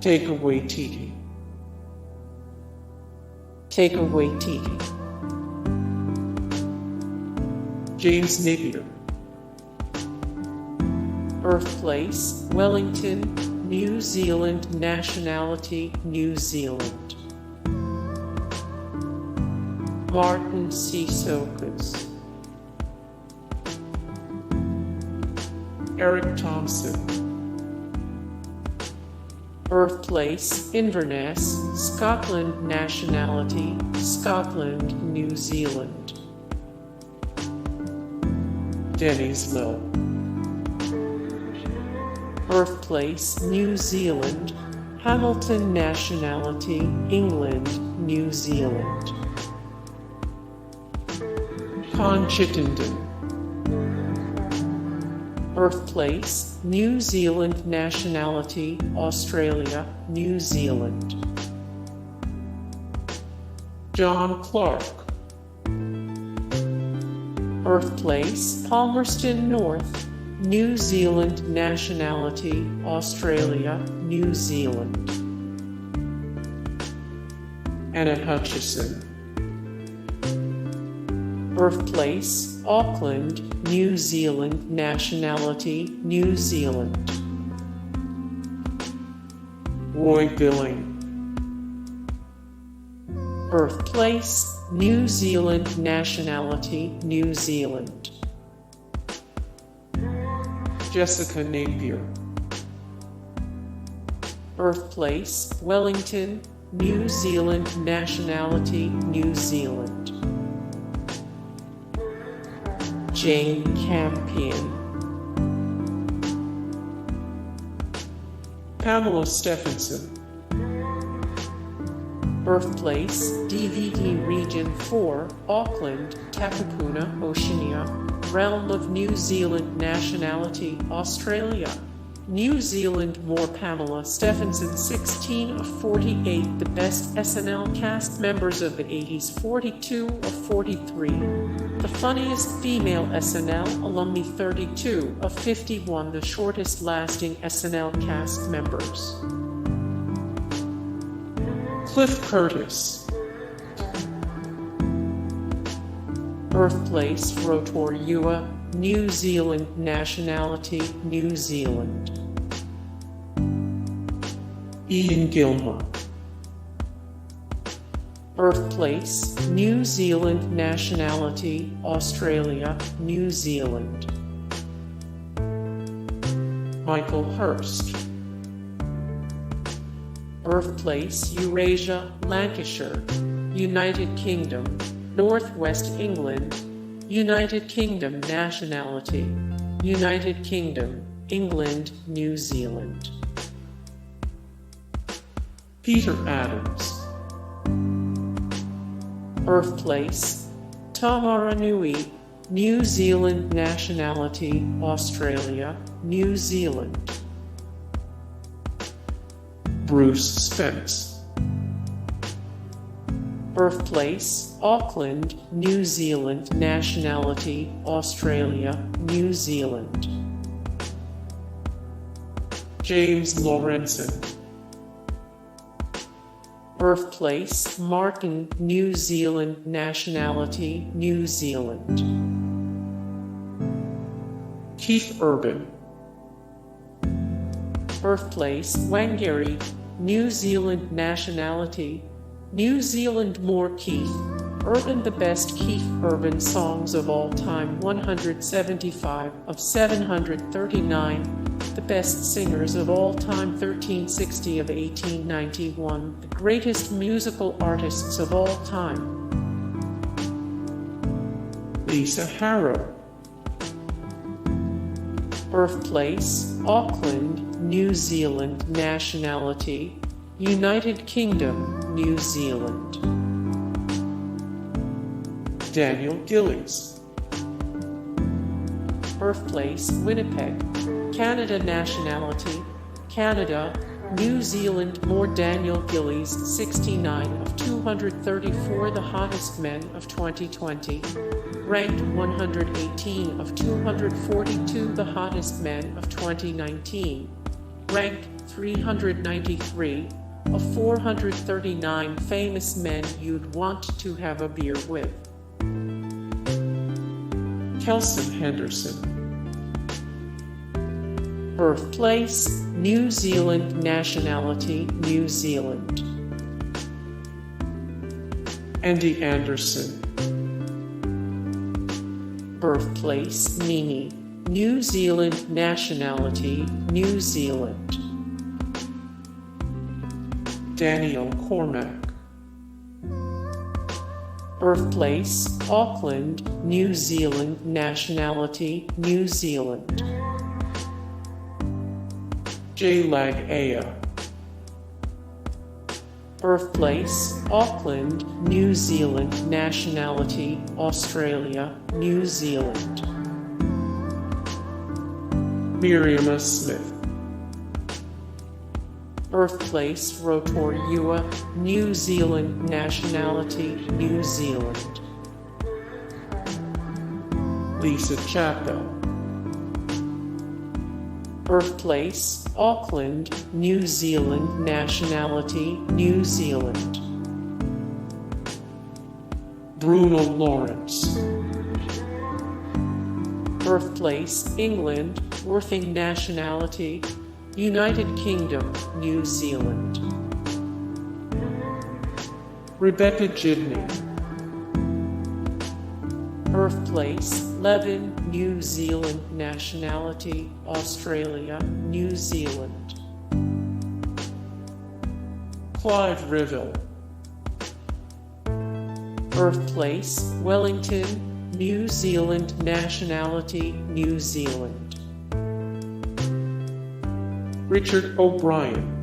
Taika Waititi. Taika Waititi. James Napier. Birthplace, Wellington, New Zealand. Nationality, New Zealand. Marton Csokas. Erik Thomson. Birthplace, Inverness, Scotland. Nationality, Scotland, New Zealand. Denis Lill. Birthplace, New Zealand, Hamilton. Nationality, England, New Zealand. Chittenden. Birthplace, New Zealand. Nationality, Australia, New Zealand. John Clarke. Birthplace, Palmerston North, New Zealand. Nationality, Australia, New Zealand. Anna Hutchison. Birthplace, Auckland, New Zealand. Nationality, New Zealand. Roy Billing. Birthplace, New Zealand. Nationality, New Zealand. Jessica Napier. Birthplace, Wellington, New Zealand. Nationality, New Zealand. Jane Campion. Pamela Stephenson. Birthplace, DVD Region 4, Auckland, Takapuna, Oceania. Realm of New Zealand. Nationality, Australia, New Zealand. More Pamela Stephenson. 16 of 48. The best SNL cast members of the 80s. 42 of 43. The funniest female SNL alumni. 32 of 51. The shortest lasting SNL cast members. Cliff Curtis. Birthplace, Rotorua, New Zealand. Nationality, New Zealand. Ian Gilmore. Birthplace, New Zealand. Nationality, Australia, New Zealand. Michael Hurst. Birthplace, Eurasia, Lancashire, United Kingdom, Northwest England, United Kingdom. Nationality, United Kingdom, England, New Zealand. Peter Adams. Birthplace, Tamaranui, New Zealand. Nationality, Australia, New Zealand. Bruce Spence. Birthplace, Auckland, New Zealand. Nationality, Australia, New Zealand. James Lawrenson. Birthplace, Marton, New Zealand. Nationality, New Zealand. Keith Urban. Birthplace, Wangari, New Zealand. Nationality, New Zealand. More Keith Urban. The best Keith Urban songs of all time. 175 of 739. The best singers of all time. 1360 of 1891. The greatest musical artists of all time. Lisa Harrow. Birthplace, Auckland, New Zealand. Nationality, United Kingdom, New Zealand. Daniel Gillies. Birthplace, Winnipeg, Canada. Nationality, Canada, New Zealand. More Daniel Gillies. 69 of 234. The hottest men of 2020. Ranked 118 of 242. The hottest men of 2019. Ranked 393 of 439 famous men you'd want to have a beer with. Kelson Henderson. Birthplace, New Zealand. Nationality, New Zealand. Andy Anderson. Birthplace, Nini, New Zealand. Nationality, New Zealand. Danielle Cormack. Birthplace, Auckland, New Zealand. Nationality, New Zealand. Laga'aia. Birthplace, Auckland, New Zealand. Nationality, Australia, New Zealand. Miriama Smith. Birthplace, Rotorua, New Zealand. Nationality, New Zealand. Lisa Chappell. Birthplace, Auckland, New Zealand. Nationality, New Zealand. Bruno Lawrence. Birthplace, England, Worthing. Nationality, United Kingdom, New Zealand. Rebecca Gibney. Birthplace, Leven, New Zealand. Nationality, Australia, New Zealand. Clive Revill. Birthplace, Wellington, New Zealand. Nationality, New Zealand. Richard O'Brien.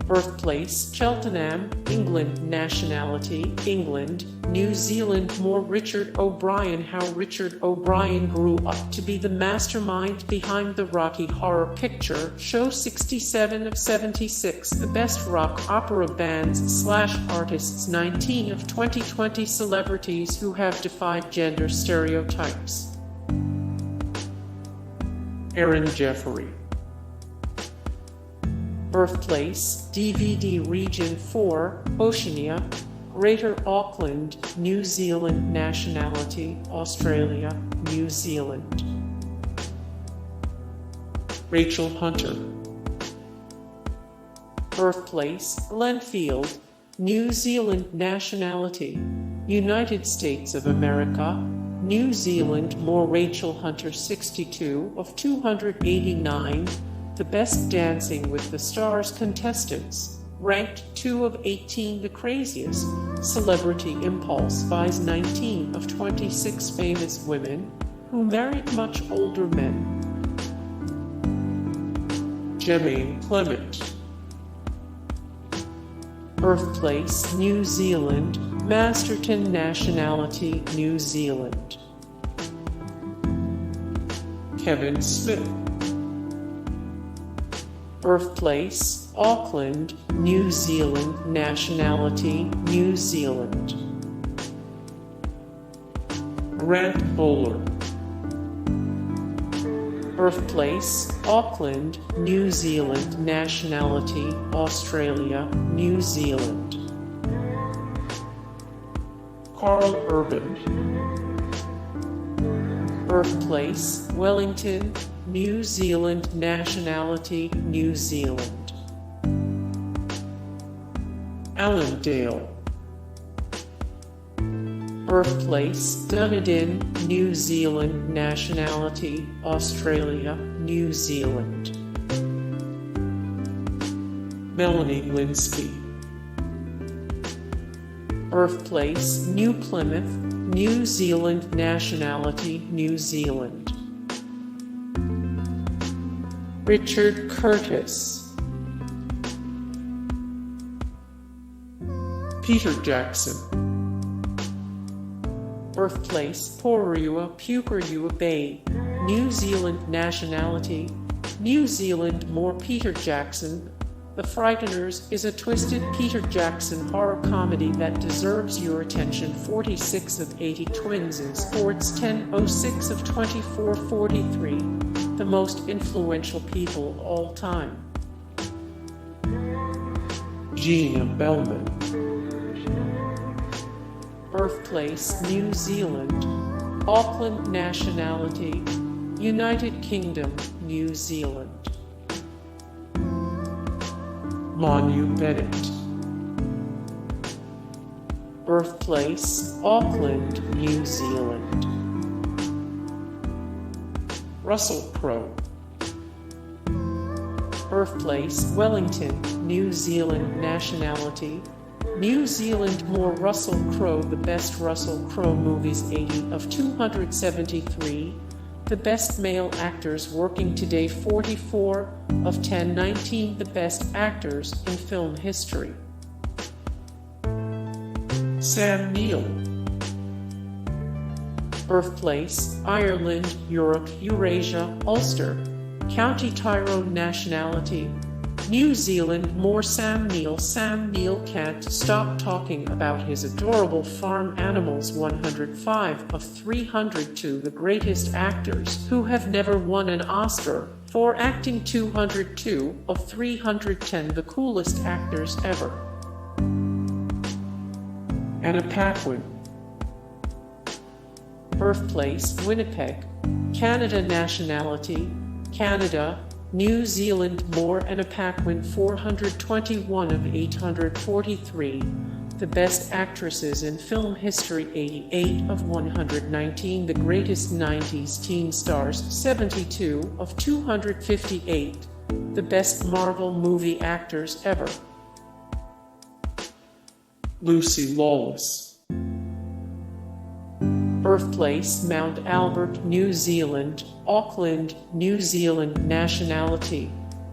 Birthplace, Cheltenham, England. Nationality, England, New Zealand. More Richard O'Brien. How Richard O'Brien grew up to be the mastermind behind the Rocky Horror Picture Show 67 of 76, the best rock opera bands / artists, 19 of 2020 celebrities who have defied gender stereotypes. Aaron Jeffery. Birthplace, DVD Region 4, Oceania, Greater Auckland, New Zealand. Nationality, Australia, New Zealand. Rachel Hunter. Birthplace, Glenfield, New Zealand. Nationality, United States of America, New Zealand. More Rachel Hunter, 62 of 289, the Best Dancing with the Stars contestants, ranked 2 of 18, the craziest. Celebrity Impulse buys 19 of 26 famous women who married much older men. Jemaine Clement. Birthplace, New Zealand. Masterton. Nationality, New Zealand. Kevin Smith. Birthplace, Auckland, New Zealand. Nationality, New Zealand. Grant Bowler. Birthplace, Auckland, New Zealand. Nationality, Australia, New Zealand. Karl Urban. Birthplace, Wellington, New Zealand. Nationality, New Zealand. Alan Dale. Birthplace, Dunedin, New Zealand. Nationality, Australia, New Zealand. Melanie Lynskey. Birthplace, New Plymouth, New Zealand. Nationality, New Zealand. Richard Curtis. Peter Jackson. Birthplace, Porua, Pukerua Bay, New Zealand. Nationality, New Zealand. More Peter Jackson. The Frighteners is a twisted Peter Jackson horror comedy that deserves your attention. 46 of 80 twins in sports, 10.06 of 24.43. the most influential people of all time. Gina Bellman. Birthplace, New Zealand. Auckland. Nationality, United Kingdom, New Zealand. Manu Bennett. Birthplace, Auckland, New Zealand. Russell Crowe. Birthplace, Wellington, New Zealand. Nationality, New Zealand. More Russell Crowe. The best Russell Crowe movies, 80 of 273. The best male actors working today, 44 of 1019. The best actors in film history. Sam Neill. Birthplace, Ireland, Europe, Eurasia, Ulster, County Tyrone. Nationality, New Zealand. More Sam Neill. Sam Neill can't stop talking about his adorable farm animals. 105 of 302. The greatest actors who have never won an Oscar for acting. 202 of 310. The coolest actors ever. Anna Paquin. Birthplace, Winnipeg, Canada. Nationality, Canada, New Zealand. More Anna Paquin. 421 of 843. The best actresses in film history, 88 of 119. The greatest 90s teen stars, 72 of 258. The best Marvel movie actors ever. Lucy Lawless. Birthplace, Mount Albert, New Zealand, Auckland, New Zealand. Nationality,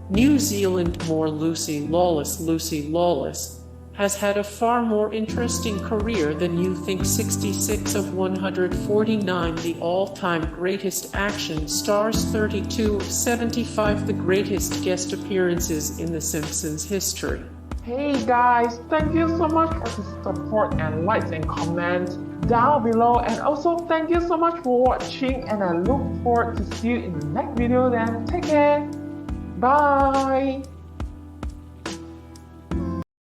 New Zealand. More Lucy Lawless. Lucy Lawless has had a far more interesting career than you think. 66 of 149. The all-time greatest action stars, 32 of 75. The greatest guest appearances in The Simpsons history. Hey guys, thank you so much for the support and likes and comments down below, and also thank you so much for watching, and I look forward to see you in the next video. Then take care, bye.